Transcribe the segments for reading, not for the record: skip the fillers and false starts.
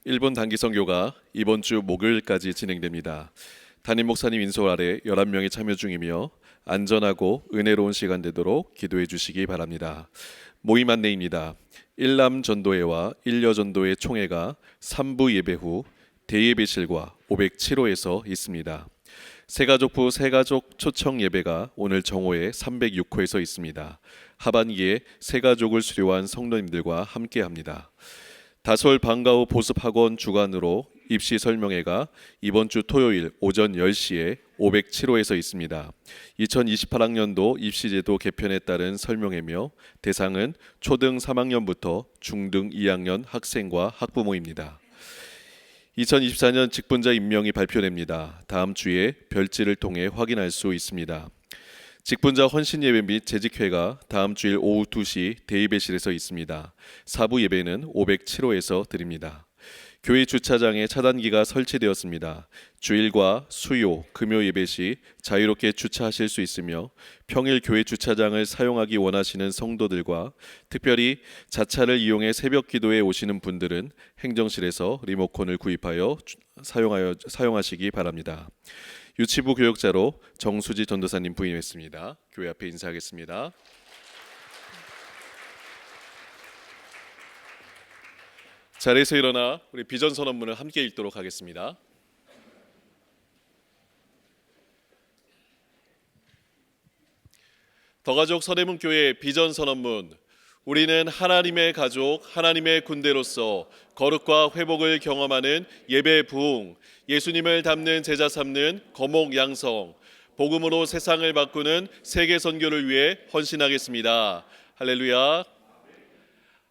일본 단기 선교가 이번 주 목요일까지 진행됩니다. 담임 목사님 인솔 아래 11명이 참여 중이며 안전하고 은혜로운 시간 되도록 기도해 주시기 바랍니다. 모임 안내입니다. 일남 전도회와 일여 전도회 총회가 3부 예배 후 대예배실과 507호에서 있습니다. 새가족부 새가족 초청 예배가 오늘 정오에 306호에서 있습니다. 하반기에 새가족을 수료한 성도님들과 함께합니다. 다솔 방과후 보습학원 주관으로 입시 설명회가 이번 주 토요일 오전 10시에 507호에서 있습니다. 2028학년도 입시제도 개편에 따른 설명회며 대상은 초등 3학년부터 중등 2학년 학생과 학부모입니다. 2024년 직분자 임명이 발표됩니다. 다음 주에 별지를 통해 확인할 수 있습니다. 직분자 헌신 예배 및 재직회가 다음 주일 오후 2시 대예배실에서 있습니다. 사부 예배는 507호에서 드립니다. 교회 주차장에 차단기가 설치되었습니다. 주일과 수요, 금요 예배 시 자유롭게 주차하실 수 있으며 평일 교회 주차장을 사용하기 원하시는 성도들과 특별히 자차를 이용해 새벽 기도에 오시는 분들은 행정실에서 리모컨을 구입하여 사용하시기 바랍니다. 유치부 교역자로 정수지 전도사님 부임했습니다. 교회 앞에 인사하겠습니다. 자리에서 일어나 우리 비전 선언문을 함께 읽도록 하겠습니다. 더가족 서대문교회 비전 선언문. 우리는 하나님의 가족, 하나님의 군대로서 거룩과 회복을 경험하는 예배 부흥, 예수님을 닮는 제자 삼는 거목 양성, 복음으로 세상을 바꾸는 세계 선교를 위해 헌신하겠습니다. 할렐루야.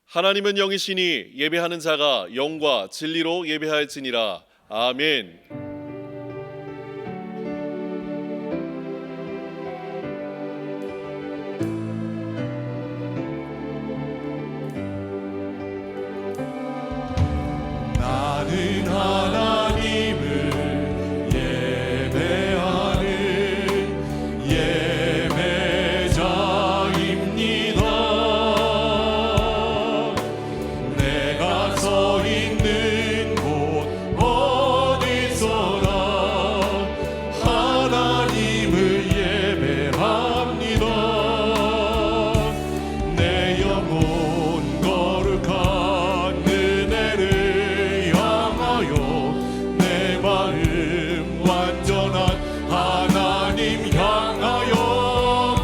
하나님은 영이시니 예배하는 자가 영과 진리로 예배할지니라. 아멘. 나는 하나님을 예배하는 예배자입니다. 내가 서 있는 곳 어디서나 하나님을 예배합니다. 내 영혼 거룩한 은혜를 내 마음 완전한 하나님 향하여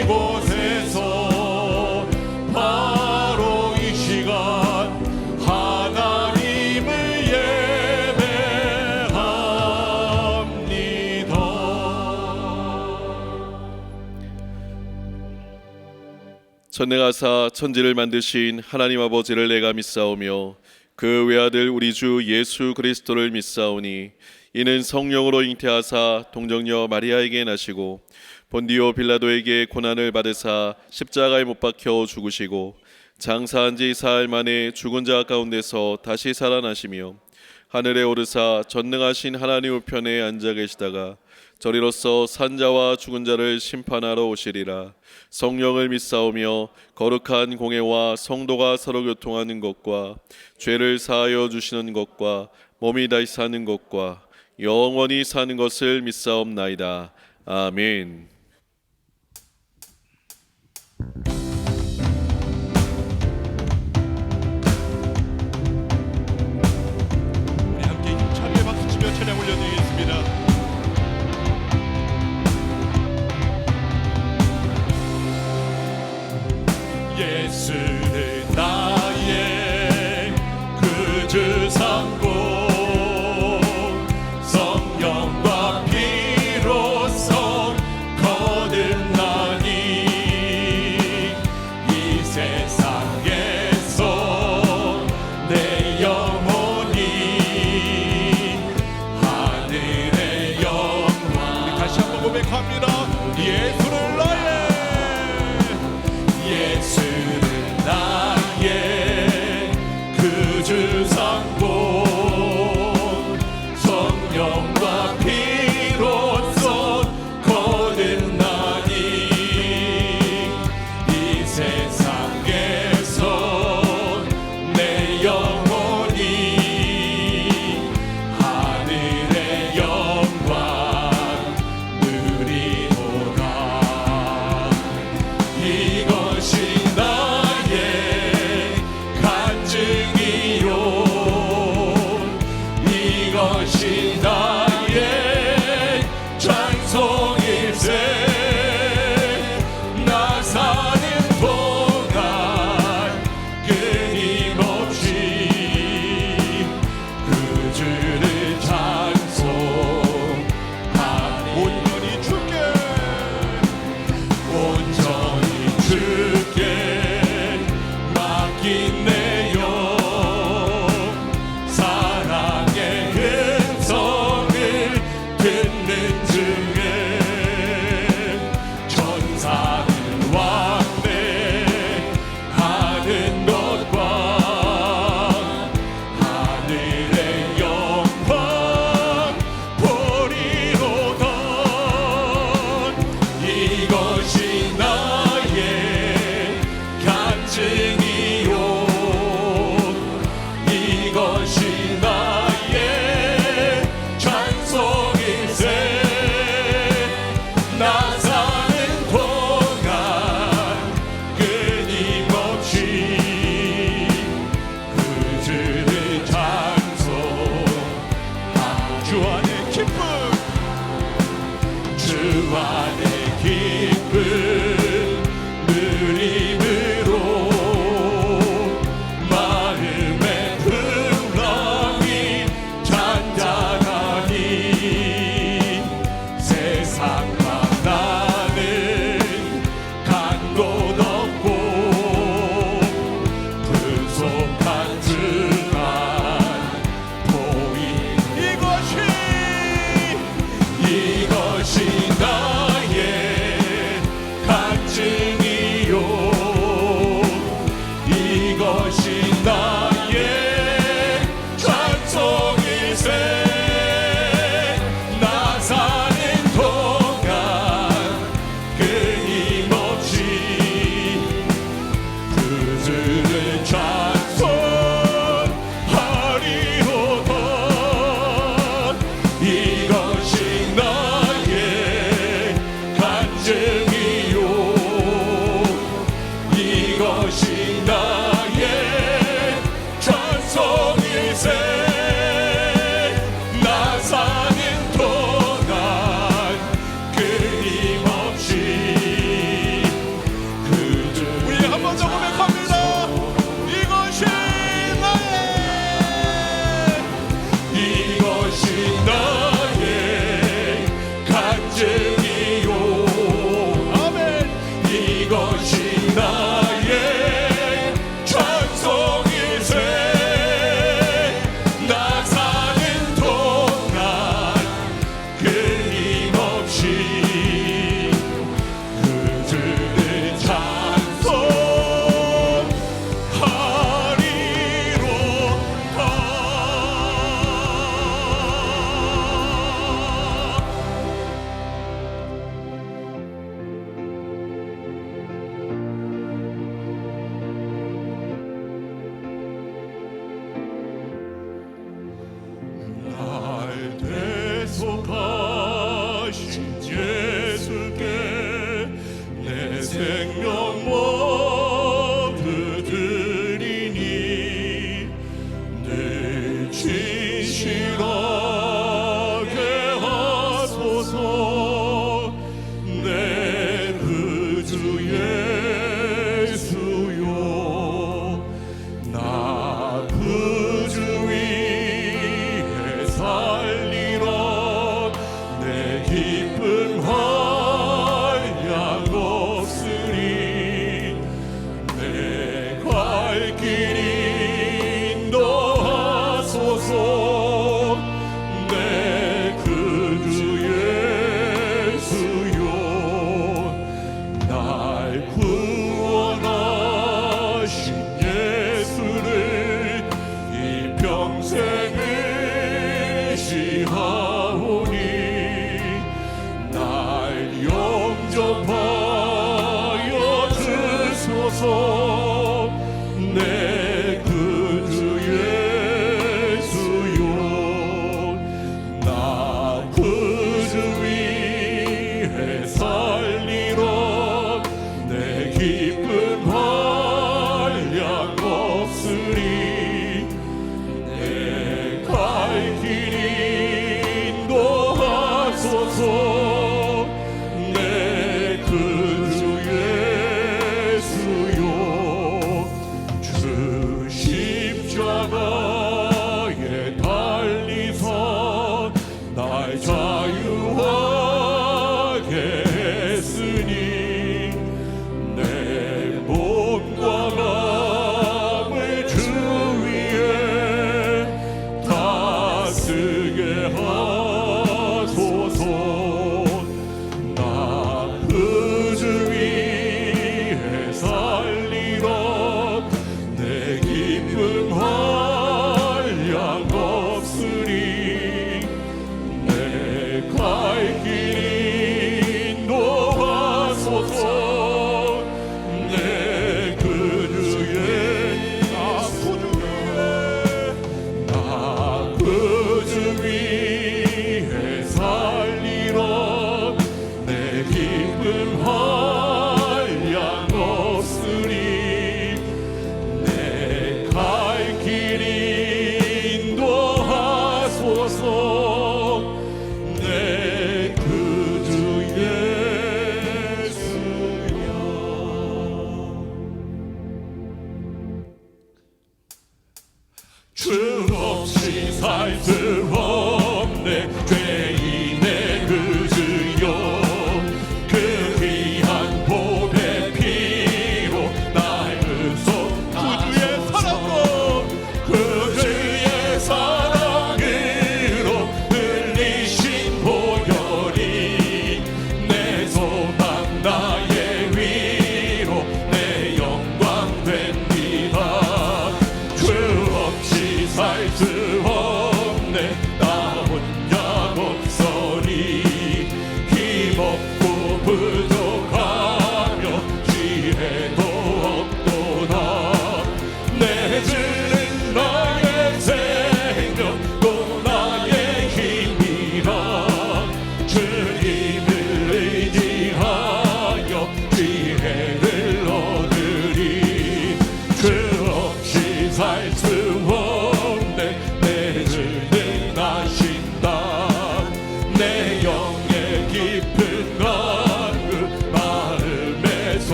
이곳에서 바로 이 시간 하나님을 예배합니다. 천내가사 천지를 만드신 하나님 아버지를 내가 믿사오며 그 외아들 우리 주 예수 그리스도를 믿사오니 이는 성령으로 잉태하사 동정녀 마리아에게 나시고 본디오 빌라도에게 고난을 받으사 십자가에 못 박혀 죽으시고 장사한 지 사흘 만에 죽은 자 가운데서 다시 살아나시며 하늘에 오르사 전능하신 하나님 우편에 앉아 계시다가 저리로서 산자와 죽은 자를 심판하러 오시리라. 성령을 믿사오며 거룩한 공회와 성도가 서로 교통하는 것과 죄를 사하여 주시는 것과 몸이 다시 사는 것과 영원히 사는 것을 믿사옵나이다. 아멘. 우리 함께 힘차게 박수치며 찬양 올려드리겠습니다. 예수는 나의 구주 삼고 성령과 피로써 거듭나니 이 세상에서 내 영혼이 하늘의 영광. 우리 다시 한번 고백합니다. 예수는 나의 예수는 나의 구주 삼고 성령과 피로써 거듭나니 온전히 주께 맡긴 내 영 사랑의 음성을 듣는 중에 천사는 왕래하는 것과 하늘의 영광 보리로던 이것이 나의 간증이요 이것이 나의 찬송일세 나 사는 동안 끊임없이 그 주를 찬송하 주 안의 기쁨 주 안의 기쁨 누림으로 마음의 풍랑이 잔잔하니 세상과 나는 간 곳 없고 부족한 주만 보이 이것이 나의 간증이요 이것이 나의 찬송일세 나 사는 동안 끊임없이 그 주를 찬송하리로다 이것이 나의 간증이요 이것이 나의 찬송일세 나 사는 동안 끊임없이 그들 우리 한 번 더 고백합니다 이것이 나의 간증이요 아멘 이것이 나의 찬송일세 나 사는 동안 끊임없이 그들을 날 대속하신 예수께 내 생명 모두 드리니 늘 진실하게 하소서 내 구주 예수요 나 구주 위에 살리라 내 기쁨 한량 없으리 내 갈 길 인도하소서 내 구주 예수요 날 구원하신 예수를 이 평생을 시하오니 날 영접하여 주소서 내 구주 예수요 나 구주 위에 살리라 내 기쁨 한량 없으리 내 갈 길 인도하소서 내 구주 예수요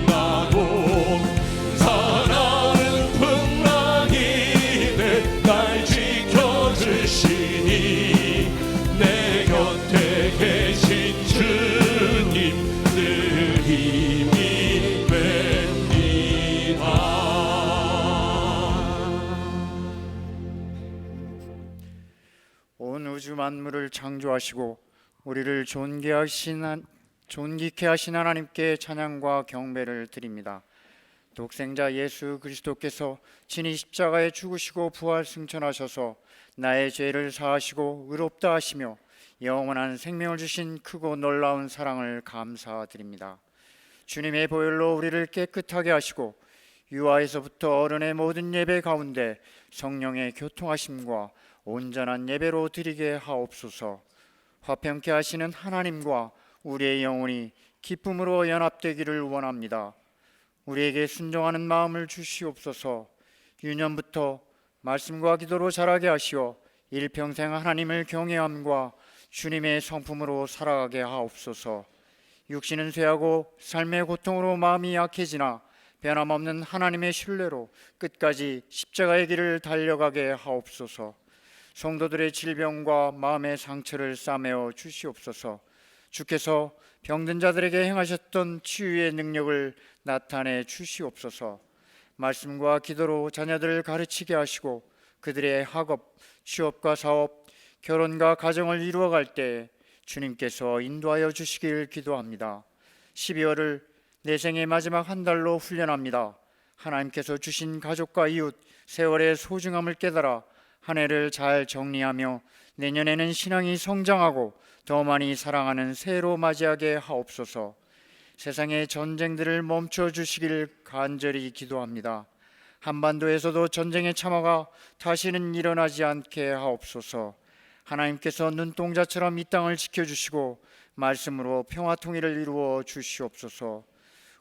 나도 사랑하는 풍랑이네 날 지켜주시니 내 곁에 계신 주님 늘 힘이 됩니다. 온 우주 만물을 창조하시고 우리를 존귀케 하신 하나님께 찬양과 경배를 드립니다. 독생자 예수 그리스도께서 친히 십자가에 죽으시고 부활 승천하셔서 나의 죄를 사하시고 의롭다 하시며 영원한 생명을 주신 크고 놀라운 사랑을 감사드립니다. 주님의 보혈로 우리를 깨끗하게 하시고 유아에서부터 어른의 모든 예배 가운데 성령의 교통하심과 온전한 예배로 드리게 하옵소서. 화평케 하시는 하나님과 우리의 영혼이 기쁨으로 연합되기를 원합니다. 우리에게 순종하는 마음을 주시옵소서. 유년부터 말씀과 기도로 자라게 하시어 일평생 하나님을 경외함과 주님의 성품으로 살아가게 하옵소서. 육신은 쇠하고 삶의 고통으로 마음이 약해지나 변함없는 하나님의 신뢰로 끝까지 십자가의 길을 달려가게 하옵소서. 성도들의 질병과 마음의 상처를 싸매어 주시옵소서. 주께서 병든 자들에게 행하셨던 치유의 능력을 나타내 주시옵소서. 말씀과 기도로 자녀들을 가르치게 하시고 그들의 학업, 취업과 사업, 결혼과 가정을 이루어갈 때 주님께서 인도하여 주시길 기도합니다. 12월을 내 생의 마지막 한 달로 훈련합니다. 하나님께서 주신 가족과 이웃, 세월의 소중함을 깨달아 한 해를 잘 정리하며 내년에는 신앙이 성장하고 더 많이 사랑하는 새해로 맞이하게 하옵소서. 세상의 전쟁들을 멈춰 주시길 간절히 기도합니다. 한반도에서도 전쟁의 참화가 다시는 일어나지 않게 하옵소서. 하나님께서 눈동자처럼 이 땅을 지켜주시고 말씀으로 평화 통일을 이루어 주시옵소서.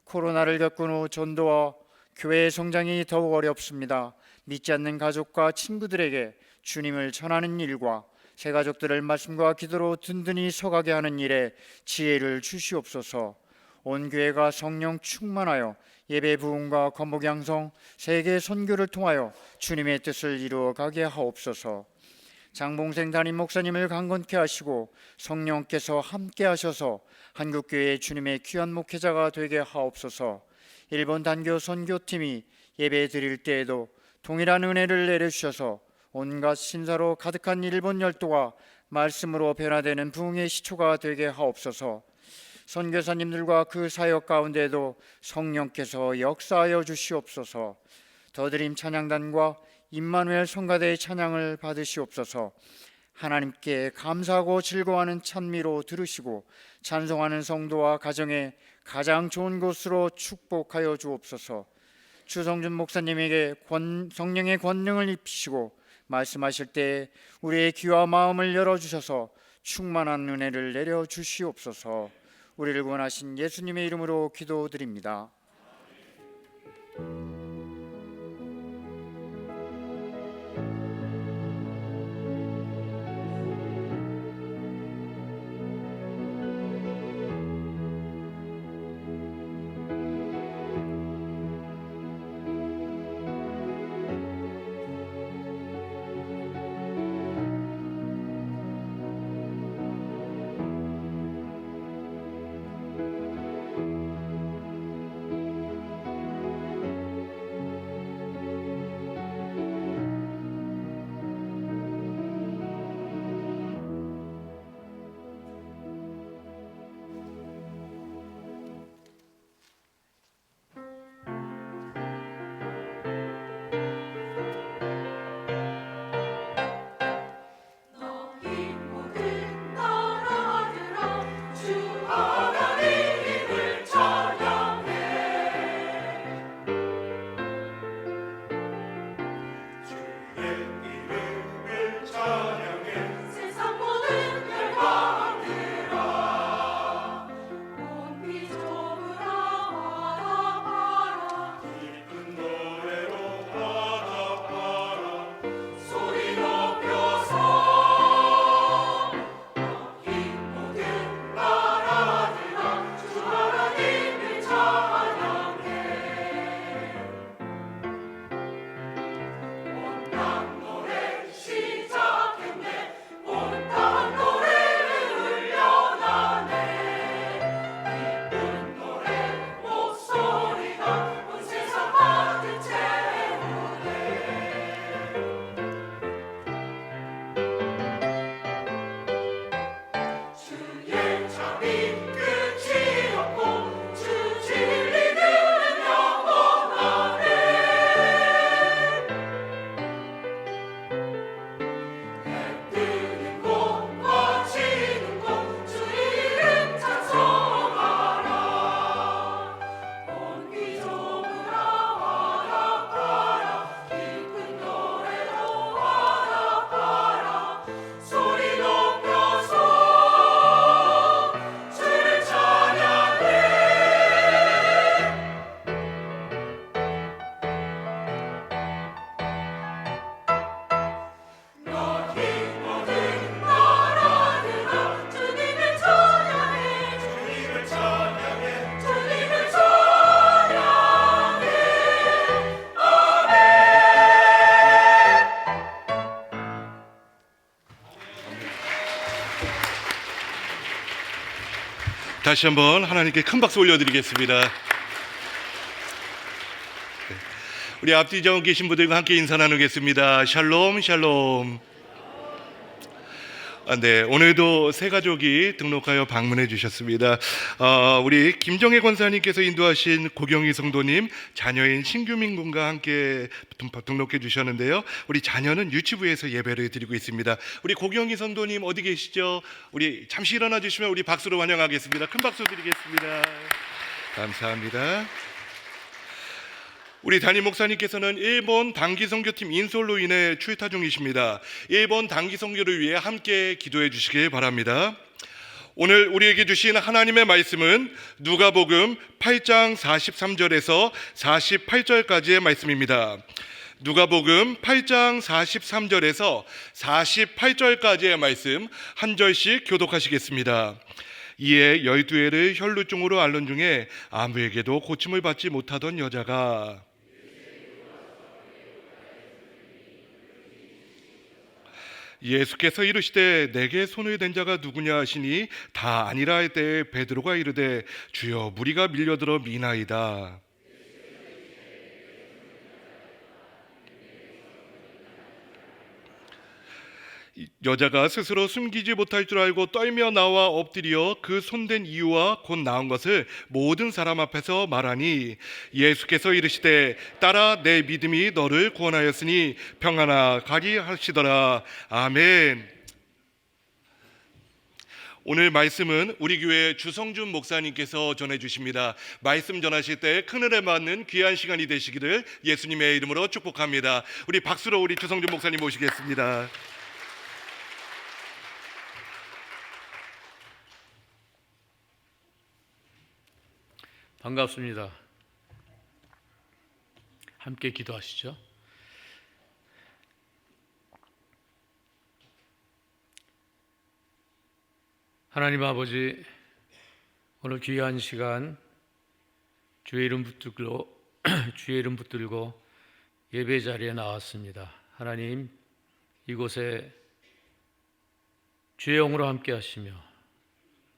코로나를 겪은 후 전도와 교회의 성장이 더욱 어렵습니다. 믿지 않는 가족과 친구들에게 주님을 전하는 일과 새 가족들을 말씀과 기도로 든든히 서가게 하는 일에 지혜를 주시옵소서. 온 교회가 성령 충만하여 예배 부흥과 건복 양성, 세계 선교를 통하여 주님의 뜻을 이루어 가게 하옵소서. 장봉생 담임 목사님을 강건케 하시고 성령께서 함께 하셔서 한국교회의 주님의 귀한 목회자가 되게 하옵소서. 일본 단교 선교팀이 예배 드릴 때에도 동일한 은혜를 내려주셔서 온갖 신사로 가득한 일본 열도가 말씀으로 변화되는 부흥의 시초가 되게 하옵소서. 선교사님들과 그 사역 가운데에도 성령께서 역사하여 주시옵소서. 더드림 찬양단과 임마누엘 성가대의 찬양을 받으시옵소서. 하나님께 감사하고 즐거워하는 찬미로 들으시고 찬송하는 성도와 가정에 가장 좋은 곳으로 축복하여 주옵소서. 추성준 목사님에게 성령의 권능을 입히시고 말씀하실 때 우리의 귀와 마음을 열어주셔서 충만한 은혜를 내려 주시옵소서. 우리를 구원하신 예수님의 이름으로 기도드립니다. 다시 한번 하나님께 큰 박수 올려드리겠습니다. 우리 앞뒤 정 계신 분들과 함께 인사 나누겠습니다. 샬롬 샬롬. 네, 오늘도 새 가족이 등록하여 방문해 주셨습니다. 우리 김정혜 권사님께서 인도하신 고경희 성도님 자녀인 신규민 군과 함께 등록해 주셨는데요. 우리 자녀는 유치부에서 예배를 드리고 있습니다. 우리 고경희 성도님 어디 계시죠? 우리 잠시 일어나 주시면 우리 박수로 환영하겠습니다. 큰 박수 드리겠습니다. 감사합니다. 우리 담임 목사님께서는 일본 단기 선교팀 인솔로 인해 출타 중이십니다. 일본 단기 선교를 위해 함께 기도해 주시길 바랍니다. 오늘 우리에게 주신 하나님의 말씀은 누가복음 8장 43절에서 48절까지의 말씀입니다. 누가복음 8장 43절에서 48절까지의 말씀 한 절씩 교독하시겠습니다. 이에 12회를 혈루증으로 앓는 중에 아무에게도 고침을 받지 못하던 여자가 예수께서 이르시되 내게 손을 댄 자가 누구냐 하시니 다 아니라 할 때에 베드로가 이르되 주여 무리가 밀려들어 미나이다. 여자가 스스로 숨기지 못할 줄 알고 떨며 나와 엎드려 그 손댄 이유와 곧 나온 것을 모든 사람 앞에서 말하니 예수께서 이르시되 딸아 내 믿음이 너를 구원하였으니 평안아 가리 하시더라. 아멘. 오늘 말씀은 우리 교회 주성준 목사님께서 전해주십니다. 말씀 전하실 때 큰은혜 받는 귀한 시간이 되시기를 예수님의 이름으로 축복합니다. 우리 박수로 우리 주성준 목사님 모시겠습니다. 반갑습니다. 함께 기도하시죠. 하나님 아버지, 오늘 귀한 시간 주의 이름 붙들고 예배 자리에 나왔습니다. 하나님, 이곳에 주의 영으로 함께 하시며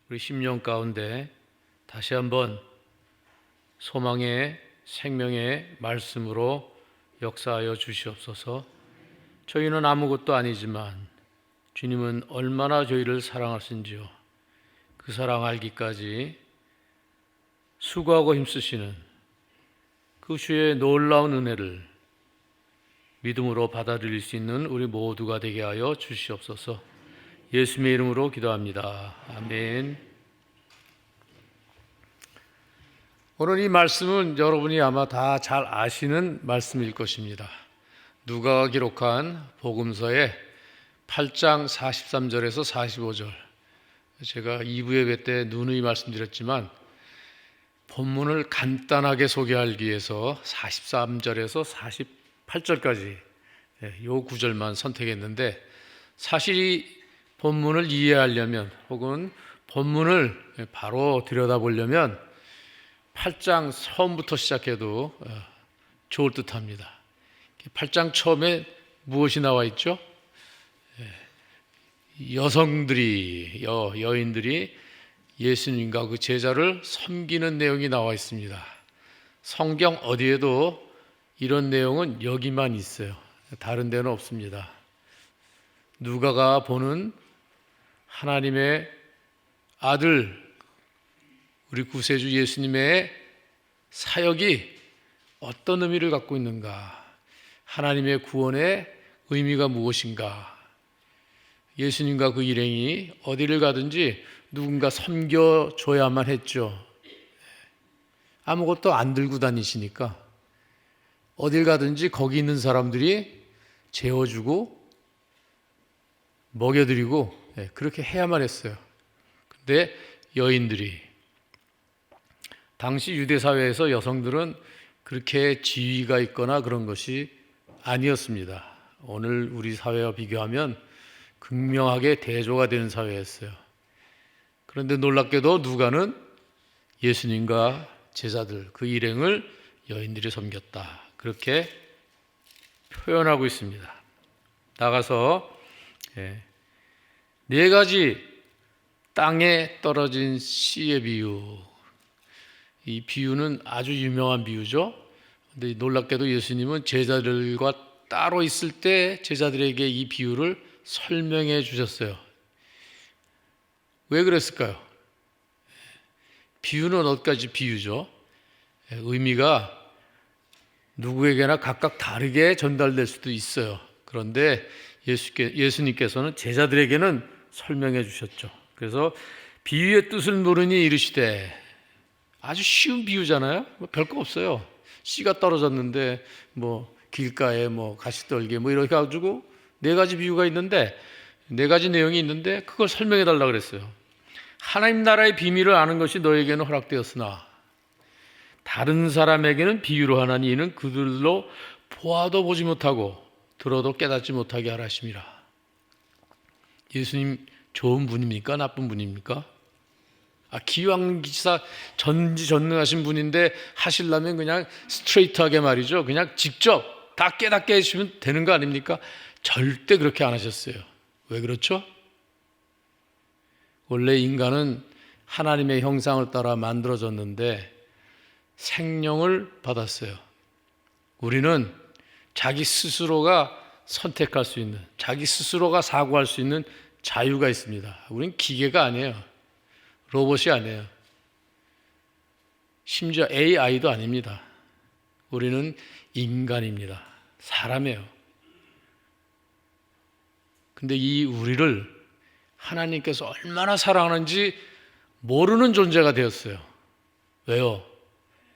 우리 심령 가운데 다시 한번 소망의 생명의 말씀으로 역사하여 주시옵소서. 저희는 아무것도 아니지만 주님은 얼마나 저희를 사랑하신지요. 그 사랑 알기까지 수고하고 힘쓰시는 그 주의 놀라운 은혜를 믿음으로 받아들일 수 있는 우리 모두가 되게 하여 주시옵소서. 예수님의 이름으로 기도합니다. 아멘. 오늘 이 말씀은 여러분이 아마 다 잘 아시는 말씀일 것입니다. 누가가 기록한 복음서의 8장 43절에서 45절. 제가 2부 예배 때 누누이 말씀드렸지만 본문을 간단하게 소개하기 위해서 43절에서 48절까지 요 구절만 선택했는데, 사실 이 본문을 이해하려면 혹은 본문을 바로 들여다보려면 8장 처음부터 시작해도 좋을 듯합니다. 8장 처음에 무엇이 나와 있죠? 여인들이 예수님과 그 제자를 섬기는 내용이 나와 있습니다. 성경 어디에도 이런 내용은 여기만 있어요. 다른 데는 없습니다. 누가가 보는 하나님의 아들 우리 구세주 예수님의 사역이 어떤 의미를 갖고 있는가? 하나님의 구원의 의미가 무엇인가? 예수님과 그 일행이 어디를 가든지 누군가 섬겨줘야만 했죠. 아무것도 안 들고 다니시니까 어딜 가든지 거기 있는 사람들이 재워주고 먹여드리고 그렇게 해야만 했어요. 근데 여인들이, 당시 유대 사회에서 여성들은 그렇게 지위가 있거나 그런 것이 아니었습니다. 오늘 우리 사회와 비교하면 극명하게 대조가 되는 사회였어요. 그런데 놀랍게도 누가는 예수님과 제자들, 그 일행을 여인들이 섬겼다, 그렇게 표현하고 있습니다. 나가서 네 가지 땅에 떨어진 씨의 비유. 이 비유는 아주 유명한 비유죠. 근데 놀랍게도 예수님은 제자들과 따로 있을 때 제자들에게 이 비유를 설명해 주셨어요. 왜 그랬을까요? 비유는 어디까지 비유죠? 의미가 누구에게나 각각 다르게 전달될 수도 있어요. 그런데 예수님께서는 제자들에게는 설명해 주셨죠. 그래서 비유의 뜻을 모르니 이르시되, 아주 쉬운 비유잖아요. 별거 없어요. 씨가 떨어졌는데 길가에 가시떨기 이렇게 가지고 네 가지 비유가 있는데, 네 가지 내용이 있는데 그걸 설명해 달라 그랬어요. 하나님 나라의 비밀을 아는 것이 너에게는 허락되었으나 다른 사람에게는 비유로 하나니 이는 그들로 보아도 보지 못하고 들어도 깨닫지 못하게 하라 하심이라. 예수님 좋은 분입니까? 나쁜 분입니까? 기왕기사 전지전능하신 분인데 하시려면 그냥 스트레이트하게 말이죠. 그냥 직접 다 깨닫게 해주시면 되는 거 아닙니까? 절대 그렇게 안 하셨어요. 왜 그렇죠? 원래 인간은 하나님의 형상을 따라 만들어졌는데 생명을 받았어요. 우리는 자기 스스로가 선택할 수 있는, 자기 스스로가 사고할 수 있는 자유가 있습니다. 우린 기계가 아니에요. 로봇이 아니에요. 심지어 AI도 아닙니다. 우리는 인간입니다. 사람이에요. 근데 이 우리를 하나님께서 얼마나 사랑하는지 모르는 존재가 되었어요. 왜요?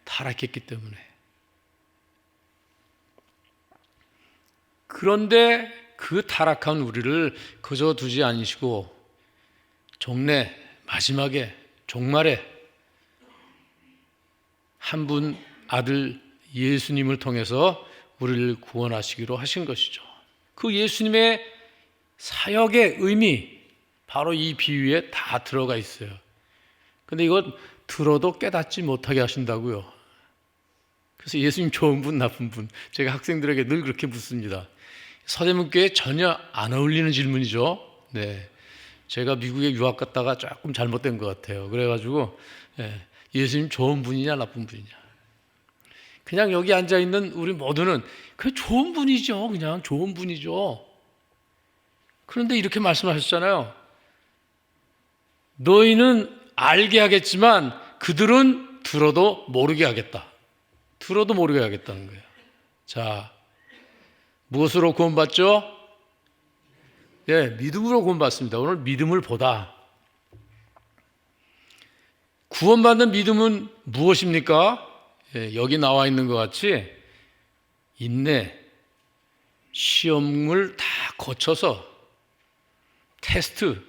타락했기 때문에. 그런데 그 타락한 우리를 그저 두지 않으시고 종래 마지막에 종말에 한 분 아들 예수님을 통해서 우리를 구원하시기로 하신 것이죠. 그 예수님의 사역의 의미, 바로 이 비유에 다 들어가 있어요. 근데 이건 들어도 깨닫지 못하게 하신다고요. 그래서 예수님 좋은 분, 나쁜 분, 제가 학생들에게 늘 그렇게 묻습니다. 서대문교회 전혀 안 어울리는 질문이죠. 네, 제가 미국에 유학 갔다가 조금 잘못된 것 같아요. 그래가지고 예수님 좋은 분이냐 나쁜 분이냐, 그냥 여기 앉아있는 우리 모두는 그 좋은 분이죠. 그냥 좋은 분이죠. 그런데 이렇게 말씀하셨잖아요. 너희는 알게 하겠지만 그들은 들어도 모르게 하겠다. 들어도 모르게 하겠다는 거예요. 자, 무엇으로 구원받죠? 믿음으로 구원받습니다. 오늘 믿음을 보다. 구원받는 믿음은 무엇입니까? 여기 나와 있는 것 같이 인내, 시험을 다 거쳐서 테스트,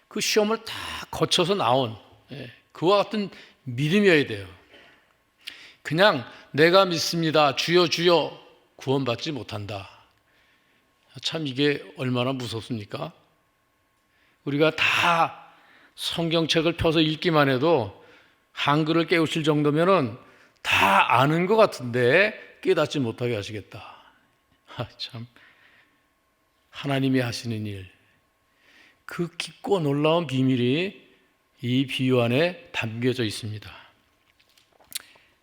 그 시험을 다 거쳐서 나온 그와 같은 믿음이어야 돼요. 그냥 내가 믿습니다, 주여 주여, 구원받지 못한다. 참 이게 얼마나 무섭습니까? 우리가 다 성경책을 펴서 읽기만 해도 한글을 깨우칠 정도면은 다 아는 것 같은데 깨닫지 못하게 하시겠다. 참 하나님이 하시는 일, 그 깊고 놀라운 비밀이 이 비유 안에 담겨져 있습니다.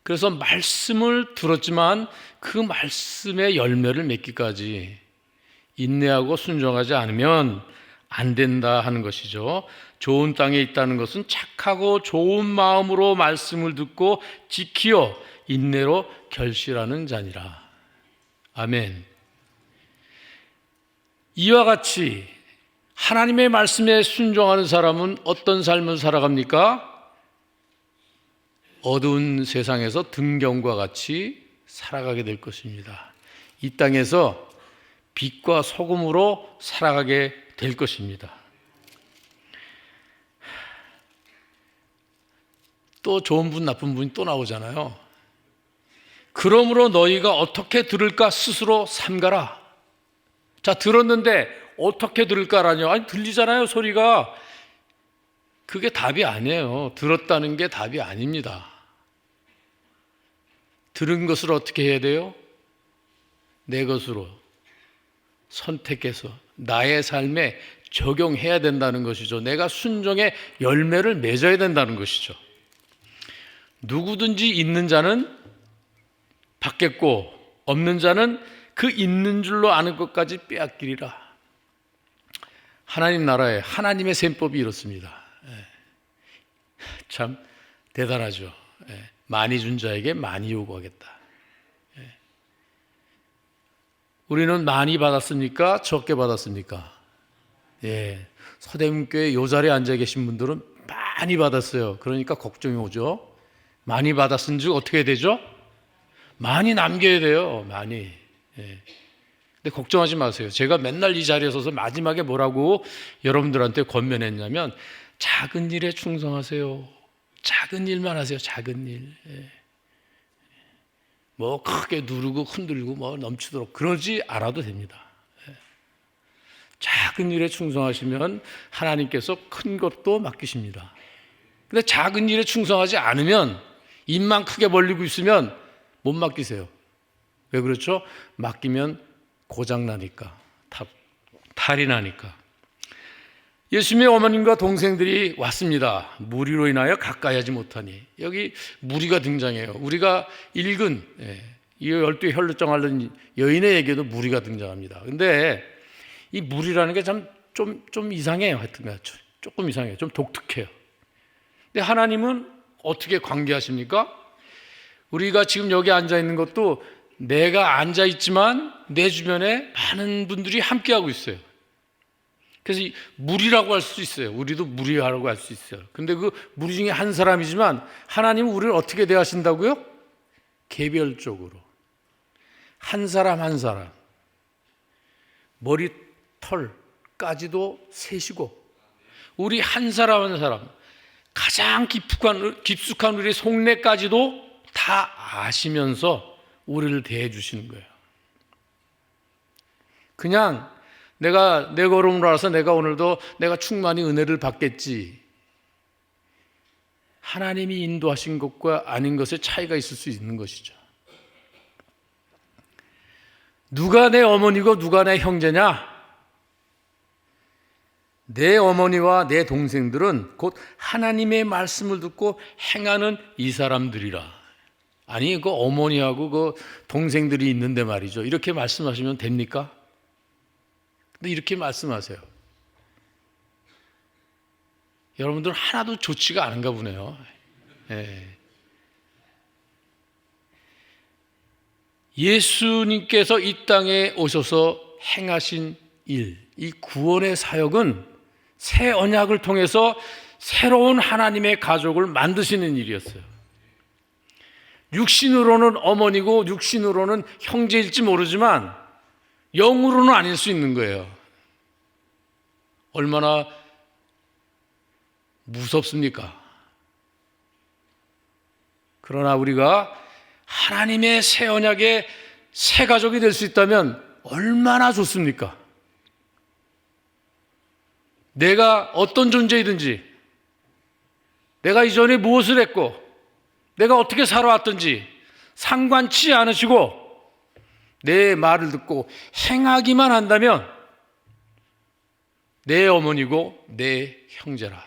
그래서 말씀을 들었지만 그 말씀의 열매를 맺기까지 인내하고 순종하지 않으면 안 된다 하는 것이죠. 좋은 땅에 있다는 것은 착하고 좋은 마음으로 말씀을 듣고 지키어 인내로 결실하는 자니라. 아멘. 이와 같이 하나님의 말씀에 순종하는 사람은 어떤 삶을 살아갑니까? 어두운 세상에서 등경과 같이 살아가게 될 것입니다. 이 땅에서 빛과 소금으로 살아가게 될 것입니다. 또 좋은 분, 나쁜 분이 또 나오잖아요. 그러므로 너희가 어떻게 들을까 스스로 삼가라. 자, 들었는데 어떻게 들을까라뇨? 아니, 들리잖아요, 소리가. 그게 답이 아니에요. 들었다는 게 답이 아닙니다. 들은 것을 어떻게 해야 돼요? 내 것으로. 선택해서 나의 삶에 적용해야 된다는 것이죠. 내가 순종의 열매를 맺어야 된다는 것이죠. 누구든지 있는 자는 받겠고 없는 자는 그 있는 줄로 아는 것까지 빼앗기리라. 하나님 나라에 하나님의 셈법이 이렇습니다. 참 대단하죠. 많이 준 자에게 많이 요구하겠다. 우리는 많이 받았습니까? 적게 받았습니까? 서대문교회 요 자리에 앉아 계신 분들은 많이 받았어요. 그러니까 걱정이 오죠. 많이 받았은 즉 어떻게 되죠? 많이 남겨야 돼요. 많이. 근데 걱정하지 마세요. 제가 맨날 이 자리에 서서 마지막에 뭐라고 여러분들한테 권면했냐면 작은 일에 충성하세요. 작은 일만 하세요. 작은 일. 뭐 크게 누르고 흔들고 뭐 넘치도록 그러지 않아도 됩니다. 작은 일에 충성하시면 하나님께서 큰 것도 맡기십니다. 근데 작은 일에 충성하지 않으면 입만 크게 벌리고 있으면 못 맡기세요. 왜 그렇죠? 맡기면 고장나니까, 탈이 나니까. 예수님의 어머님과 동생들이 왔습니다. 무리로 인하여 가까이 하지 못하니. 여기 무리가 등장해요. 우리가 읽은 이 12 혈루증 앓는 여인의 얘기에도 무리가 등장합니다. 근데 이 무리라는 게 좀 이상해요. 하여튼 조금 이상해요. 좀 독특해요. 근데 하나님은 어떻게 관계하십니까? 우리가 지금 여기 앉아 있는 것도 내가 앉아 있지만 내 주변에 많은 분들이 함께하고 있어요. 그래서 무리라고 할 수 있어요. 우리도 무리라고 할 수 있어요. 근데 그 무리 중에 한 사람이지만 하나님은 우리를 어떻게 대하신다고요? 개별적으로. 한 사람 한 사람. 머리털까지도 세시고 우리 한 사람 한 사람 가장 깊숙한 우리 속내까지도 다 아시면서 우리를 대해 주시는 거예요. 그냥 내가 내 걸음으로 알아서 내가 오늘도 내가 충만히 은혜를 받겠지. 하나님이 인도하신 것과 아닌 것에 차이가 있을 수 있는 것이죠. 누가 내 어머니고 누가 내 형제냐? 내 어머니와 내 동생들은 곧 하나님의 말씀을 듣고 행하는 이 사람들이라. 아니 그 어머니하고 그 동생들이 있는데 말이죠. 이렇게 말씀하시면 됩니까? 근데 이렇게 말씀하세요. 여러분들 하나도 좋지가 않은가 보네요. 예수님께서 이 땅에 오셔서 행하신 일, 이 구원의 사역은 새 언약을 통해서 새로운 하나님의 가족을 만드시는 일이었어요. 육신으로는 어머니고 육신으로는 형제일지 모르지만 영으로는 아닐 수 있는 거예요. 얼마나 무섭습니까? 그러나 우리가 하나님의 새 언약의 새 가족이 될 수 있다면 얼마나 좋습니까? 내가 어떤 존재이든지 내가 이전에 무엇을 했고 내가 어떻게 살아왔든지 상관치 않으시고 내 말을 듣고 행하기만 한다면 내 어머니고 내 형제라.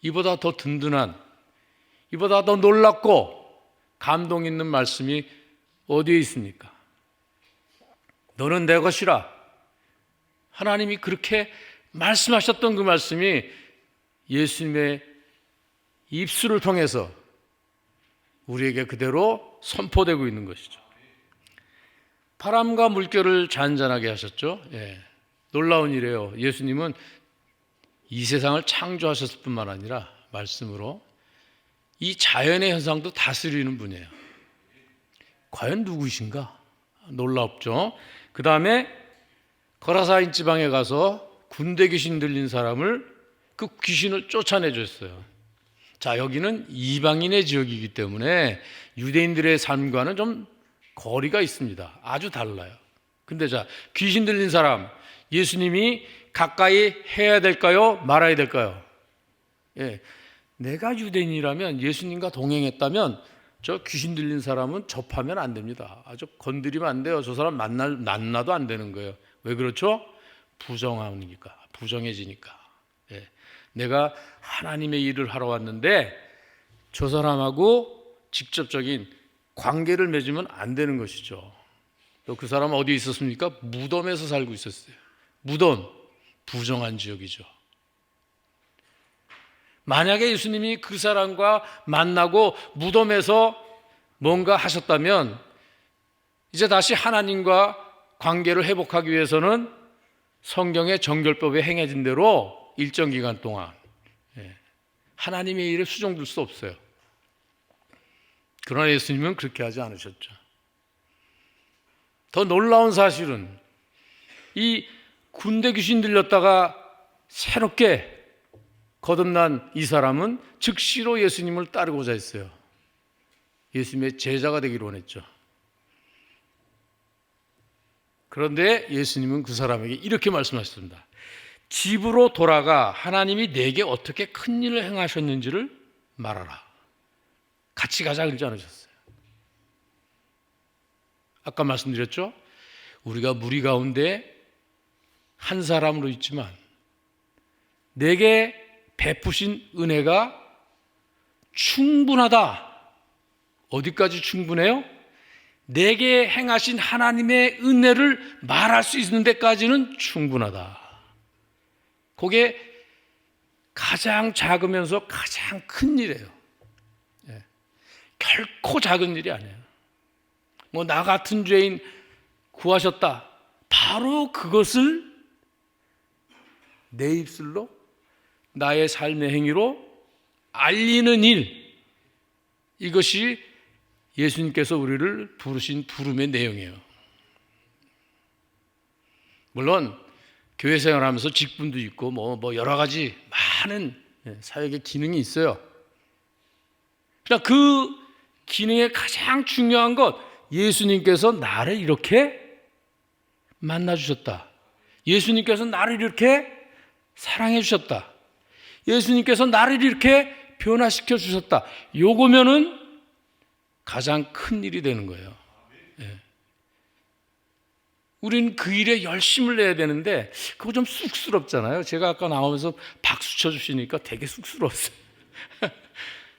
이보다 더 든든한, 이보다 더 놀랍고 감동 있는 말씀이 어디에 있습니까? 너는 내 것이라. 하나님이 그렇게 말씀하셨던 그 말씀이 예수님의 입술을 통해서 우리에게 그대로 선포되고 있는 것이죠. 바람과 물결을 잔잔하게 하셨죠. 놀라운 일이에요. 예수님은 이 세상을 창조하셨을 뿐만 아니라 말씀으로 이 자연의 현상도 다스리는 분이에요. 과연 누구이신가? 놀랍죠. 그 다음에 거라사인 지방에 가서 군대 귀신 들린 사람을 그 귀신을 쫓아내줬어요. 자, 여기는 이방인의 지역이기 때문에 유대인들의 삶과는 좀 거리가 있습니다. 아주 달라요. 근데 자, 귀신 들린 사람 예수님이 가까이 해야 될까요? 말아야 될까요? 내가 유대인이라면 예수님과 동행했다면 저 귀신 들린 사람은 접하면 안 됩니다. 아주 건드리면 안 돼요. 저 사람 만나도 안 되는 거예요. 왜 그렇죠? 부정하니까, 부정해지니까. 예. 내가 하나님의 일을 하러 왔는데 저 사람하고 직접적인 관계를 맺으면 안 되는 것이죠. 또 그 사람은 어디에 있었습니까? 무덤에서 살고 있었어요. 무덤, 부정한 지역이죠. 만약에 예수님이 그 사람과 만나고 무덤에서 뭔가 하셨다면 이제 다시 하나님과 관계를 회복하기 위해서는 성경의 정결법에 행해진 대로 일정 기간 동안 하나님의 일에 수종될 수 없어요. 그러나 예수님은 그렇게 하지 않으셨죠. 더 놀라운 사실은 이 군대 귀신 들렸다가 새롭게 거듭난 이 사람은 즉시로 예수님을 따르고자 했어요. 예수님의 제자가 되기를 원했죠. 그런데 예수님은 그 사람에게 이렇게 말씀하셨습니다. 집으로 돌아가 하나님이 내게 어떻게 큰 일을 행하셨는지를 말하라. 같이 가자 그러지 않으셨어요. 아까 말씀드렸죠? 우리가 무리 가운데 한 사람으로 있지만 내게 베푸신 은혜가 충분하다. 어디까지 충분해요? 내게 행하신 하나님의 은혜를 말할 수 있는 데까지는 충분하다. 그게 가장 작으면서 가장 큰 일이에요. 결코 작은 일이 아니에요. 뭐 나 같은 죄인 구하셨다. 바로 그것을 내 입술로 나의 삶의 행위로 알리는 일, 이것이 예수님께서 우리를 부르신 부름의 내용이에요. 물론 교회 생활하면서 직분도 있고 뭐 여러 가지 많은 사역의 기능이 있어요. 그러나 그 기능의 가장 중요한 것, 예수님께서 나를 이렇게 만나주셨다. 예수님께서 나를 이렇게 사랑해 주셨다. 예수님께서 나를 이렇게 변화시켜 주셨다. 요거면은 가장 큰 일이 되는 거예요. 우리는 그 일에 열심을 내야 되는데 그거 좀 쑥스럽잖아요. 제가 아까 나오면서 박수 쳐주시니까 되게 쑥스러웠어요.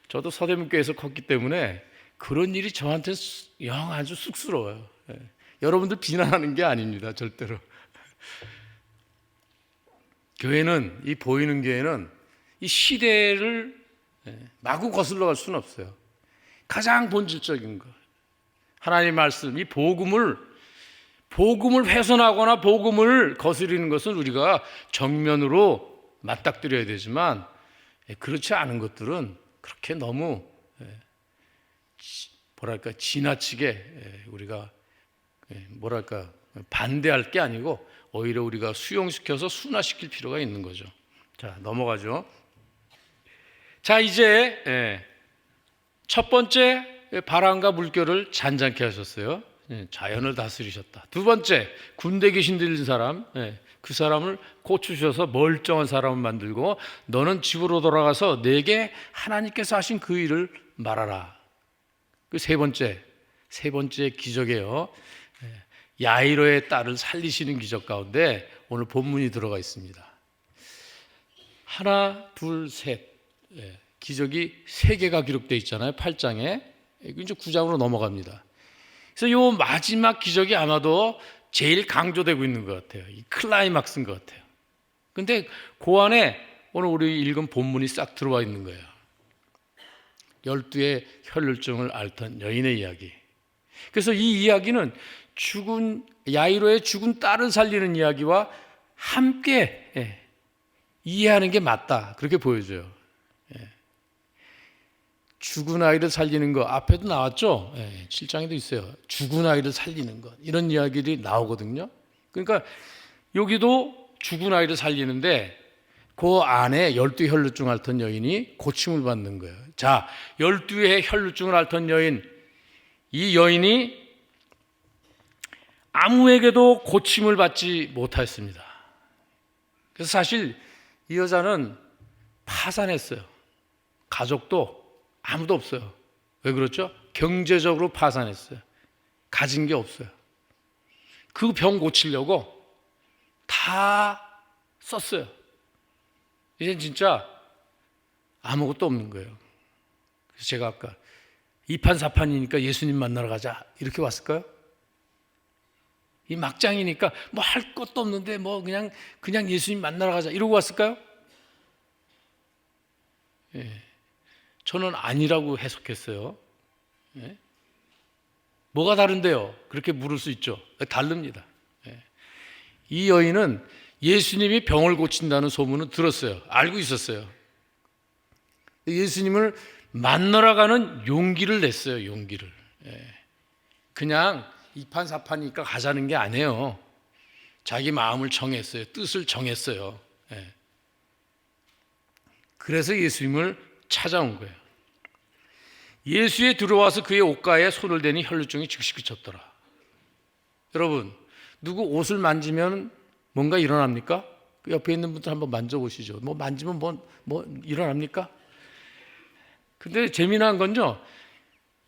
저도 서대문교회에서 컸기 때문에 그런 일이 저한테 영 아주 쑥스러워요. 여러분들 비난하는 게 아닙니다. 절대로. 교회는, 이 보이는 교회는 이 시대를 마구 거슬러 갈 수는 없어요. 가장 본질적인 것, 하나님의 말씀, 이 복음을 훼손하거나 복음을 거스리는 것은 우리가 정면으로 맞닥뜨려야 되지만 그렇지 않은 것들은 그렇게 너무 지나치게 우리가 반대할 게 아니고 오히려 우리가 수용시켜서 순화시킬 필요가 있는 거죠. 자, 넘어가죠. 자, 이제 첫 번째, 바람과 물결을 잔잔케 하셨어요. 자연을 다스리셨다. 두 번째, 군대 귀신 들린 사람, 그 사람을 고치셔서 멀쩡한 사람을 만들고 너는 집으로 돌아가서 내게 하나님께서 하신 그 일을 말하라. 그 세 번째 기적이에요. 야이로의 딸을 살리시는 기적 가운데 오늘 본문이 들어가 있습니다. 하나, 둘, 셋. 기적이 3개가 기록되어 있잖아요. 8장에. 이제 9장으로 넘어갑니다. 그래서 이 마지막 기적이 아마도 제일 강조되고 있는 것 같아요. 이 클라이막스인 것 같아요. 근데 그 안에 오늘 우리 읽은 본문이 싹 들어와 있는 거예요. 12의 혈루증을 앓던 여인의 이야기. 그래서 이 이야기는 야이로의 죽은 딸을 살리는 이야기와 함께 이해하는 게 맞다. 그렇게 보여져요. 죽은 아이를 살리는 것, 앞에도 나왔죠. 7장에도 있어요. 죽은 아이를 살리는 것, 이런 이야기들이 나오거든요. 그러니까 여기도 죽은 아이를 살리는데 그 안에 12 혈루증 앓던 여인이 고침을 받는 거예요. 자, 12의 혈루증을 앓던 여인, 이 여인이 아무에게도 고침을 받지 못하였습니다. 그래서 사실 이 여자는 파산했어요. 가족도 아무도 없어요. 왜 그렇죠? 경제적으로 파산했어요. 가진 게 없어요. 그 병 고치려고 다 썼어요. 이젠 진짜 아무것도 없는 거예요. 그래서 제가 아까 이판사판이니까 예수님 만나러 가자 이렇게 왔을까요? 이 막장이니까 뭐 할 것도 없는데 뭐 그냥 예수님 만나러 가자 이러고 왔을까요? 예, 저는 아니라고 해석했어요. 예? 뭐가 다른데요? 그렇게 물을 수 있죠. 다릅니다. 예. 이 여인은 예수님이 병을 고친다는 소문은 들었어요. 알고 있었어요. 예수님을 만나러 가는 용기를 냈어요. 용기를. 예. 그냥 이판사판이니까 가자는 게 아니에요. 자기 마음을 정했어요. 뜻을 정했어요. 예. 그래서 예수님을 찾아온 거예요. 예수에 들어와서 그의 옷가에 손을 대니 혈루증이 즉시 그쳤더라. 여러분, 누구 옷을 만지면 뭔가 일어납니까? 그 옆에 있는 분들 한번 만져보시죠. 뭐 만지면 뭐 일어납니까? 근데 재미난 건요,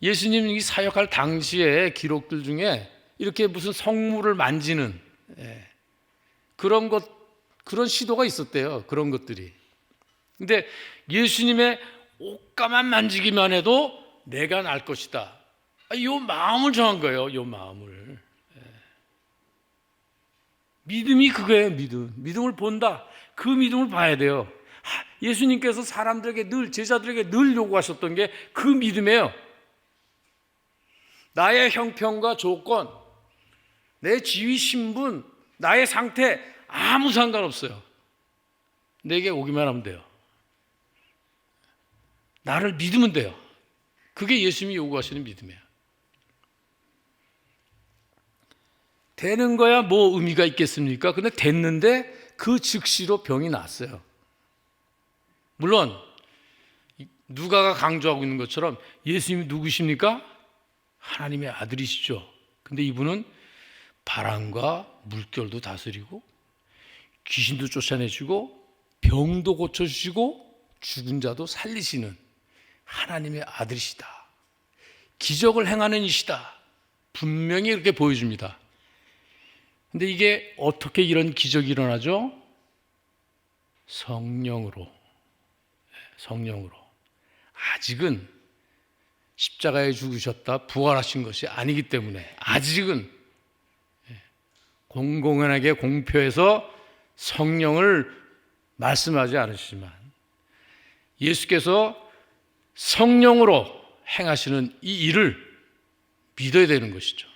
예수님이 사역할 당시의 기록들 중에 이렇게 무슨 성물을 만지는 그런 시도가 있었대요. 그런 것들이. 근데 예수님의 옷가만 만지기만 해도 내가 날 것이다. 이 마음을 정한 거예요. 이 마음을. 믿음이 그거예요. 믿음을 본다. 그 믿음을 봐야 돼요. 예수님께서 사람들에게 늘, 제자들에게 늘 요구하셨던 게 그 믿음이에요. 나의 형편과 조건, 내 지위, 신분, 나의 상태 아무 상관없어요. 내게 오기만 하면 돼요. 나를 믿으면 돼요. 그게 예수님이 요구하시는 믿음이에요. 되는 거야 뭐 의미가 있겠습니까? 근데 됐는데 그 즉시로 병이 났어요. 물론 누가가 강조하고 있는 것처럼 예수님이 누구십니까? 하나님의 아들이시죠. 근데 이분은 바람과 물결도 다스리고 귀신도 쫓아내시고 병도 고쳐주시고 죽은 자도 살리시는 하나님의 아들이시다. 기적을 행하는 이시다. 분명히 이렇게 보여줍니다. 근데 이게 어떻게 이런 기적이 일어나죠? 성령으로. 아직은 십자가에 죽으셨다 부활하신 것이 아니기 때문에 아직은 공공연하게 공표해서 성령을 말씀하지 않으시지만 예수께서 성령으로 행하시는 이 일을 믿어야 되는 것이죠.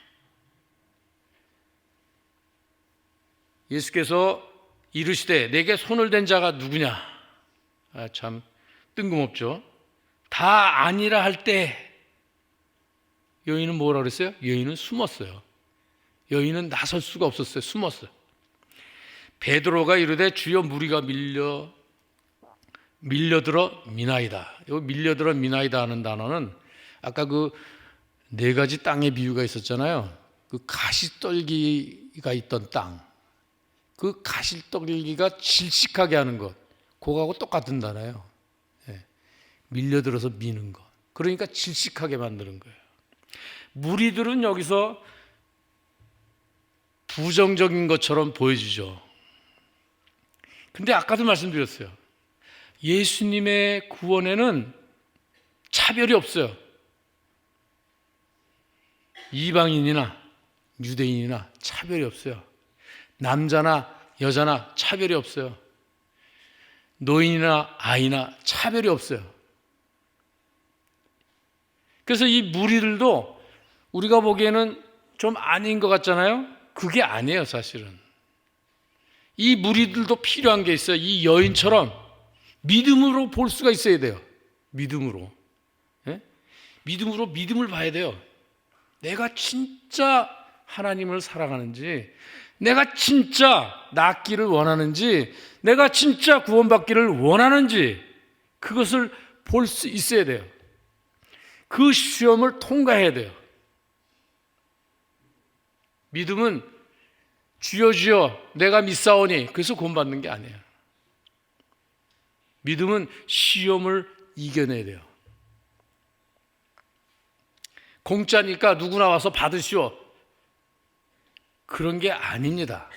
예수께서 이르시되 내게 손을 댄 자가 누구냐? 참 뜬금없죠. 다 아니라 할 때 여인은 뭐라 그랬어요? 여인은 숨었어요. 여인은 나설 수가 없었어요. 숨었어요. 베드로가 이르되 주여 무리가 밀려들어 미나이다. 이 밀려들어 미나이다 하는 단어는 아까 그 네 가지 땅의 비유가 있었잖아요. 그 가시떨기가 있던 땅, 그 가시떨기가 질식하게 하는 것, 그거하고 똑같은 단어예요. 밀려들어서 미는 것. 그러니까 질식하게 만드는 거예요. 무리들은 여기서 부정적인 것처럼 보여지죠. 근데 아까도 말씀드렸어요. 예수님의 구원에는 차별이 없어요. 이방인이나 유대인이나 차별이 없어요. 남자나 여자나 차별이 없어요. 노인이나 아이나 차별이 없어요. 그래서 이 무리들도 우리가 보기에는 좀 아닌 것 같잖아요. 그게 아니에요, 사실은. 이 무리들도 필요한 게 있어요. 이 여인처럼 믿음으로 볼 수가 있어야 돼요. 믿음으로. 믿음으로 믿음을 봐야 돼요. 내가 진짜 하나님을 사랑하는지, 내가 진짜 낫기를 원하는지, 내가 진짜 구원받기를 원하는지 그것을 볼 수 있어야 돼요. 그 시험을 통과해야 돼요. 믿음은 주여 주여 내가 믿사오니 그래서 구원받는 게 아니에요. 믿음은 시험을 이겨내야 돼요. 공짜니까 누구나 와서 받으시오. 그런 게 아닙니다.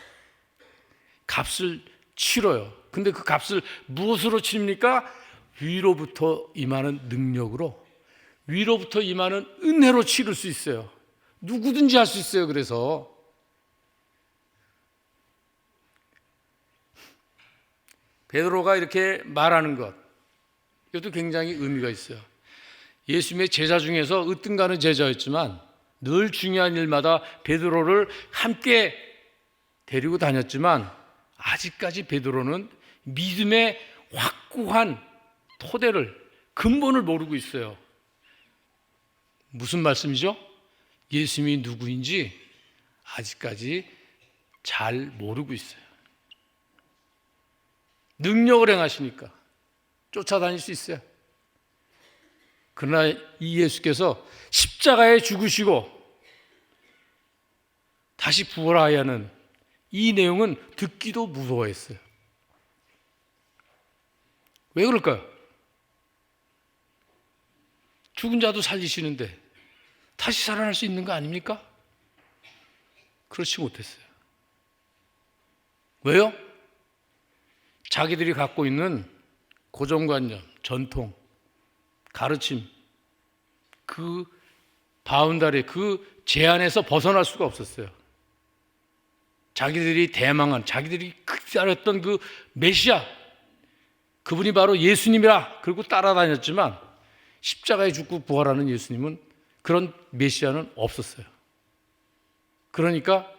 값을 치러요. 근데 그 값을 무엇으로 치릅니까? 위로부터 임하는 능력으로, 위로부터 임하는 은혜로 치를 수 있어요. 누구든지 할 수 있어요. 그래서 베드로가 이렇게 말하는 것, 이것도 굉장히 의미가 있어요. 예수님의 제자 중에서 으뜸가는 제자였지만 늘 중요한 일마다 베드로를 함께 데리고 다녔지만 아직까지 베드로는 믿음의 확고한 토대를, 근본을 모르고 있어요. 무슨 말씀이죠? 예수님이 누구인지 아직까지 잘 모르고 있어요. 능력을 행하시니까 쫓아다닐 수 있어요. 그러나 이 예수께서 십자가에 죽으시고 다시 부활하야 하는 이 내용은 듣기도 무서워했어요. 왜 그럴까요? 죽은 자도 살리시는데 다시 살아날 수 있는 거 아닙니까? 그렇지 못했어요. 왜요? 자기들이 갖고 있는 고정관념, 전통, 가르침, 그 바운다리, 그 제한에서 벗어날 수가 없었어요. 자기들이 대망한, 자기들이 기다렸던 그 메시아, 그분이 바로 예수님이라 그리고 따라다녔지만 십자가에 죽고 부활하는 예수님은 그런 메시아는 없었어요. 그러니까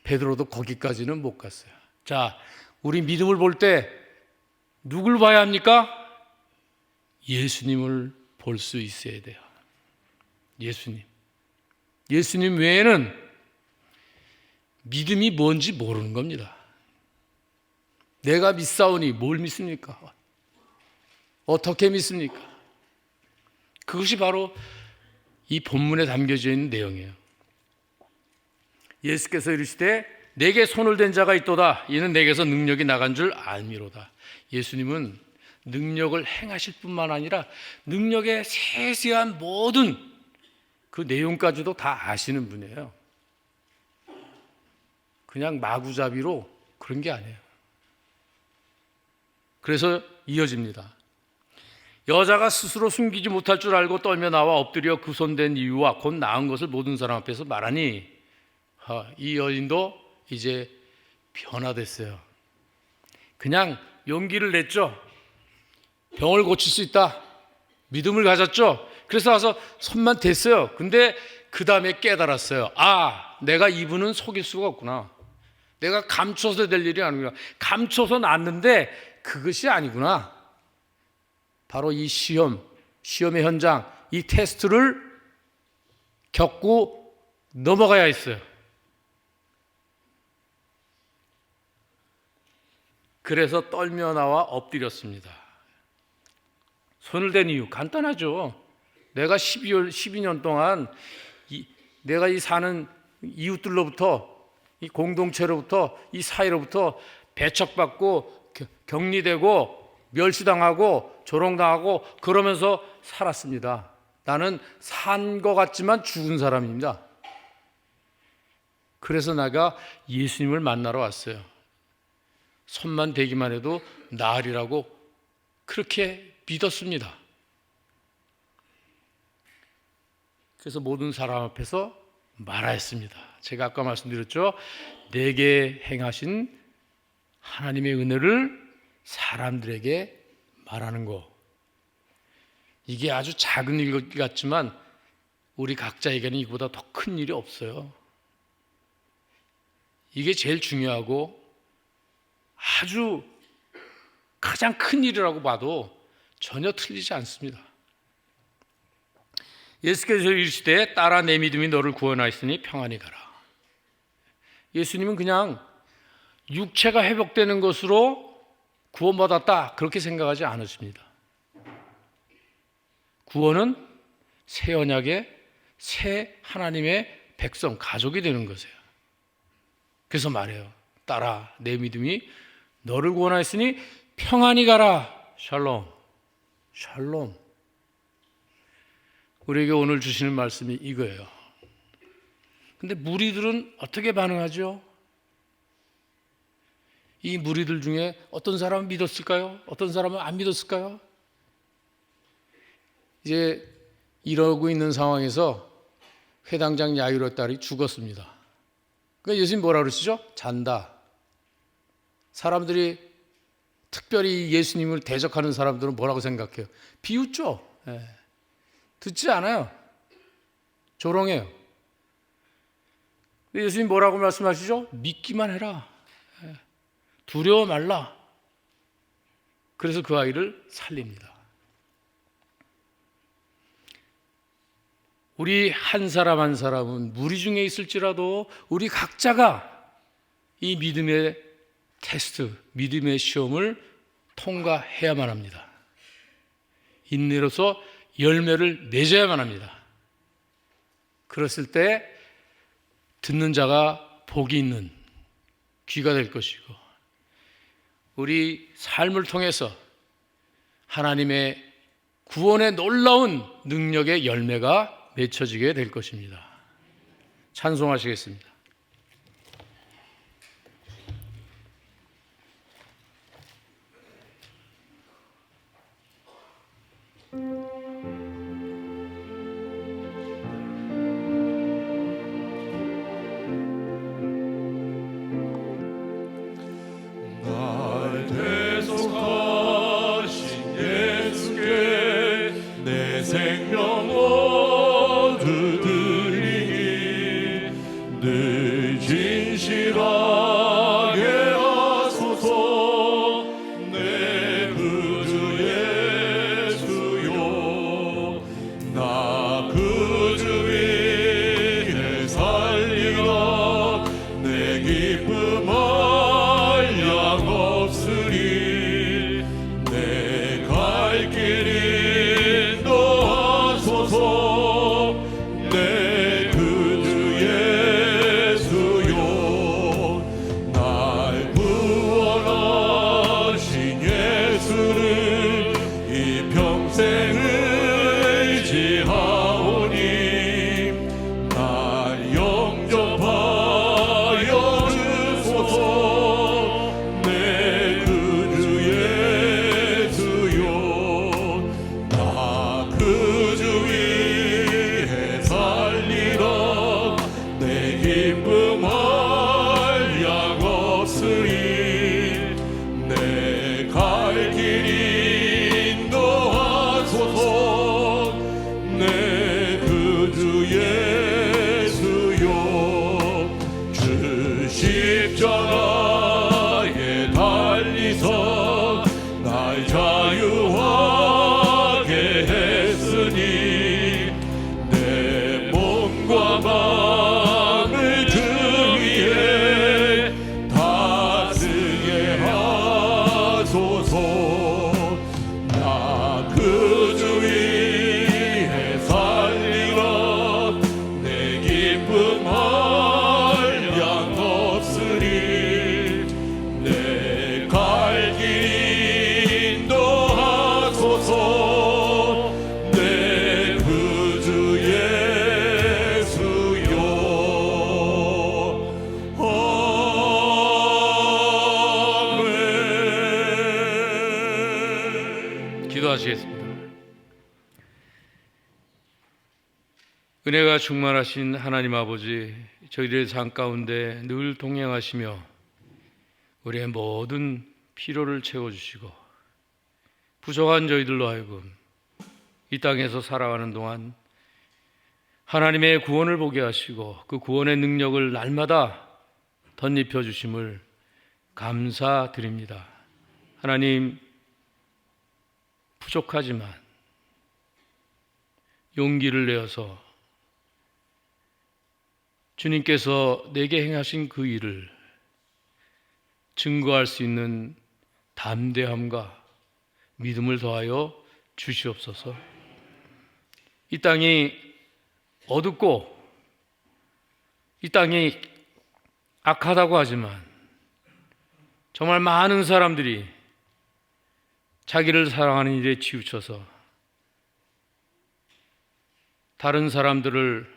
베드로도 거기까지는 못 갔어요. 자, 우리 믿음을 볼 때 누굴 봐야 합니까? 예수님을 볼 수 있어야 돼요. 예수님. 예수님 외에는 믿음이 뭔지 모르는 겁니다. 내가 믿사오니 뭘 믿습니까? 어떻게 믿습니까? 그것이 바로 이 본문에 담겨져 있는 내용이에요. 예수께서 이르시되 내게 손을 댄 자가 있도다. 이는 내게서 능력이 나간 줄 알미로다. 예수님은 능력을 행하실 뿐만 아니라 능력의 세세한 모든 그 내용까지도 다 아시는 분이에요. 그냥 마구잡이로 그런 게 아니에요. 그래서 이어집니다. 여자가 스스로 숨기지 못할 줄 알고 떨며 나와 엎드려 그 손댄 이유와 곧 나은 것을 모든 사람 앞에서 말하니, 이 여인도 이제 변화됐어요. 그냥 용기를 냈죠. 병을 고칠 수 있다. 믿음을 가졌죠. 그래서 와서 손만 댔어요. 근데 그 다음에 깨달았어요. 아, 내가 이분은 속일 수가 없구나. 내가 감춰서 될 일이 아니구나. 감춰서 놨는데 그것이 아니구나. 바로 이 시험의 현장, 이 테스트를 겪고 넘어가야 했어요. 그래서 떨며 나와 엎드렸습니다. 손을 댄 이유 간단하죠. 내가 12년 동안 내가 이 사는 이웃들로부터, 이 공동체로부터, 이 사회로부터 배척받고 격리되고 멸시당하고 조롱당하고 그러면서 살았습니다. 나는 산 것 같지만 죽은 사람입니다. 그래서 내가 예수님을 만나러 왔어요. 손만 대기만 해도 나으리라고 그렇게 믿었습니다. 그래서 모든 사람 앞에서 말하였습니다. 제가 아까 말씀드렸죠. 내게 행하신 하나님의 은혜를 사람들에게 말하는 거. 이게 아주 작은 일 같지만 우리 각자에게는 이보다 더 큰 일이 없어요. 이게 제일 중요하고 아주 가장 큰 일이라고 봐도 전혀 틀리지 않습니다. 예수께서 이르시되 따라 내 믿음이 너를 구원하였으니 평안히 가라. 예수님은 그냥 육체가 회복되는 것으로 구원받았다 그렇게 생각하지 않으십니다. 구원은 새 언약의 새 하나님의 백성, 가족이 되는 것이에요. 그래서 말해요. 따라 내 믿음이 너를 구원하였으니 평안히 가라. 샬롬. 샬롬. 우리에게 오늘 주시는 말씀이 이거예요. 근데 무리들은 어떻게 반응하죠? 이 무리들 중에 어떤 사람은 믿었을까요? 어떤 사람은 안 믿었을까요? 이제 이러고 있는 상황에서 회당장 야이로 딸이 죽었습니다. 그러니까 예수님 뭐라 그러시죠? 잔다. 사람들이 특별히 예수님을 대적하는 사람들은 뭐라고 생각해요? 비웃죠. 듣지 않아요. 조롱해요. 근데 예수님 뭐라고 말씀하시죠? 믿기만 해라. 두려워 말라. 그래서 그 아이를 살립니다. 우리 한 사람 한 사람은 무리 중에 있을지라도 우리 각자가 이 믿음의 테스트, 믿음의 시험을 통과해야만 합니다. 인내로서 열매를 맺어야만 합니다. 그랬을 때 듣는 자가 복이 있는 귀가 될 것이고, 우리 삶을 통해서 하나님의 구원의 놀라운 능력의 열매가 맺혀지게 될 것입니다. 찬송하시겠습니다. 날 대속하신 예수께 내 생명 모두 드리니 늘 진실하게 하소서. 내 구주 예수여, 나 구주 위에 살리라. 내 기쁨 한량 없으리. 내 갈 길 인도하소서. 내 구주 예수여, 날 구원하신 예수를 이 평생 의지하오니 날 영접하여 주소서. 내 구주 예수여, 나 구주 위에 살리라. 내 기쁨 한량 없으리. 내 갈 길 인도하소서. 내 구주 예수여, 주 십자가에 달리서 날 자유하게 했으니 내 몸과 마음을 그 위에 다스게 하소서. 나 구주 위에 살리라. 내 기쁨 한량 없으리. 내 갈 길 인도하소서. 내 구주 예수여. 아멘. 기도하시겠습니다. 은혜가 충만하신 하나님 아버지, 저희들의 삶 가운데 늘 동행하시며 우리의 모든 필요를 채워주시고 부족한 저희들로 하여금 이 땅에서 살아가는 동안 하나님의 구원을 보게 하시고 그 구원의 능력을 날마다 덧입혀 주심을 감사드립니다. 하나님, 부족하지만 용기를 내어서 주님께서 내게 행하신 그 일을 증거할 수 있는 담대함과 믿음을 더하여 주시옵소서. 이 땅이 어둡고 이 땅이 악하다고 하지만 정말 많은 사람들이 자기를 사랑하는 일에 치우쳐서 다른 사람들을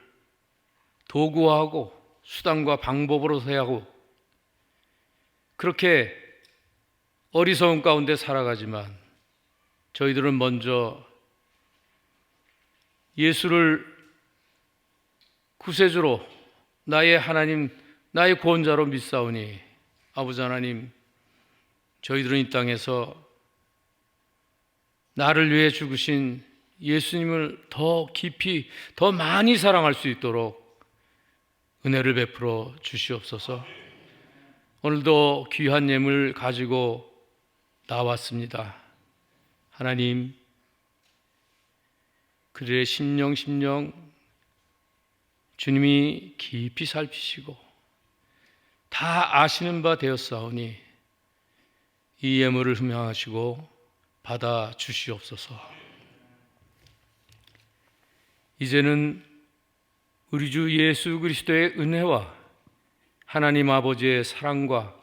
도구화하고 수단과 방법으로 대하고 그렇게 어리석은 가운데 살아가지만 저희들은 먼저 예수를 구세주로 나의 하나님, 나의 구원자로 믿사오니 아버지 하나님, 저희들은 이 땅에서 나를 위해 죽으신 예수님을 더 깊이, 더 많이 사랑할 수 있도록 은혜를 베풀어 주시옵소서. 오늘도 귀한 예물 가지고 나왔습니다. 하나님, 그들의 심령 주님이 깊이 살피시고 다 아시는 바 되었사오니 이 예물을 흠양하시고 받아 주시옵소서. 이제는 우리 주 예수 그리스도의 은혜와 하나님 아버지의 사랑과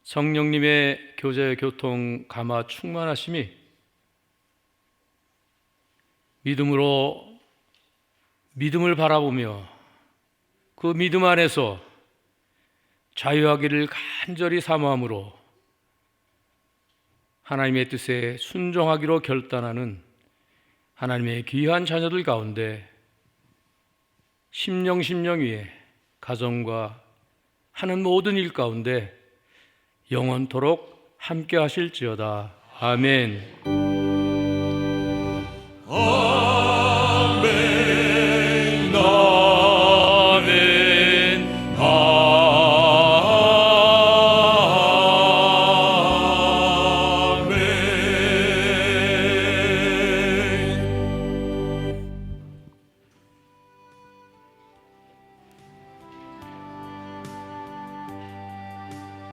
성령님의 교제 교통 감화 충만하심이 믿음을 바라보며 그 믿음 안에서 자유하기를 간절히 사모함으로 하나님의 뜻에 순종하기로 결단하는 하나님의 귀한 자녀들 가운데 심령 위에 가정과 하는 모든 일 가운데 영원토록 함께 하실지어다. 아멘.